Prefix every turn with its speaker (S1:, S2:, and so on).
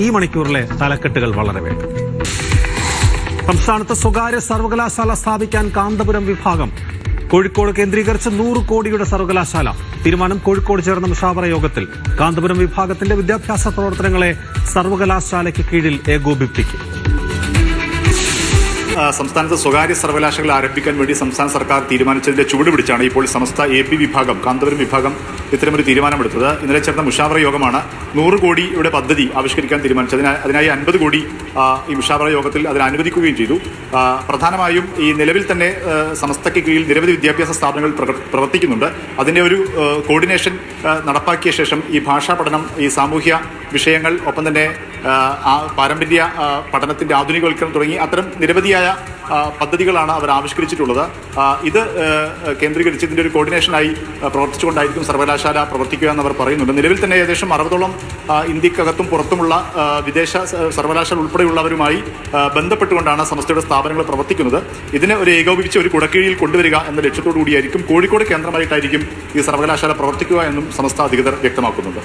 S1: ഈ മണിക്കൂറിലെ തലക്കെട്ടുകൾ വളരെ വേഗം. സംസ്ഥാനത്ത് സ്വകാര്യ സർവകലാശാല സ്ഥാപിക്കാൻ കാന്തപുരം വിഭാഗം. കോഴിക്കോട് കേന്ദ്രീകരിച്ച് 100 കോടിയുടെ സർവകലാശാല. തീരുമാനം കോഴിക്കോട് ചേർന്ന മുഷാവറ യോഗത്തിൽ. കാന്തപുരം വിഭാഗത്തിന്റെ വിദ്യാഭ്യാസ പ്രവർത്തനങ്ങളെ സർവകലാശാലയ്ക്ക് കീഴിൽ ഏകോപിപ്പിക്കും.
S2: സംസ്ഥാനത്ത് സ്വകാര്യ സർവകലാശാലകൾ ആരംഭിക്കാൻ വേണ്ടി സംസ്ഥാന സർക്കാർ തീരുമാനിച്ചതിന്റെ ചുവടുപിടിച്ചാണ് ഇപ്പോൾ സമസ്ത AP വിഭാഗം, കാന്തപുരം വിഭാഗം ഇത്തരമൊരു തീരുമാനമെടുത്തത്. ഇന്നലെ ചേർന്ന മുഷാവറ യോഗമാണ് 100 കോടിയുടെ പദ്ധതി ആവിഷ്കരിക്കാൻ തീരുമാനിച്ചത്. അതിനായി 50 കോടി ഈ മുഷാവറ യോഗത്തിൽ അതിന് അനുവദിക്കുകയും ചെയ്തു. പ്രധാനമായും ഈ നിലവിൽ തന്നെ സമസ്തയ്ക്ക് കീഴിൽ നിരവധി വിദ്യാഭ്യാസ സ്ഥാപനങ്ങൾ പ്രവർത്തിക്കുന്നുണ്ട്. അതിന്റെ ഒരു കോർഡിനേഷൻ നടപ്പാക്കിയ ശേഷം ഈ ഭാഷാ പഠനം, ഈ സാമൂഹ്യ വിഷയങ്ങൾ, ഒപ്പം തന്നെ പാരമ്പര്യ പഠനത്തിന്റെ ആധുനികവൽക്കരണം തുടങ്ങി അത്തരം നിരവധിയായ പദ്ധതികളാണ് അവർ ആവിഷ്കരിച്ചിട്ടുള്ളത്. ഇത് കേന്ദ്രീകരിച്ച് ഇതിന്റെ ഒരു കോർഡിനേഷനായി പ്രവർത്തിച്ചുകൊണ്ടായിരിക്കും സർവകലാശാല പ്രവർത്തിക്കുക എന്ന് അവർ പറയുന്നുണ്ട്. നിലവിൽ തന്നെ ഏകദേശം 60ഓളം ഇന്ത്യക്കകത്തും പുറത്തുമുള്ള വിദേശ സർവകലാശാല ഉൾപ്പെടെയുള്ളവരുമായി ബന്ധപ്പെട്ടുകൊണ്ടാണ് സമസ്തയുടെ സ്ഥാപനങ്ങൾ പ്രവർത്തിക്കുന്നത്. ഇതിനെ ഒരു ഏകോപിപ്പിച്ച് ഒരു കുടക്കീഴിൽ കൊണ്ടുവരിക എന്ന ലക്ഷ്യത്തോടു കൂടിയായിരിക്കും കോഴിക്കോട് കേന്ദ്രമായിട്ടായിരിക്കും ഈ സർവകലാശാല പ്രവർത്തിക്കുക എന്നും സമസ്ത അധികൃതർ വ്യക്തമാക്കുന്നുണ്ട്.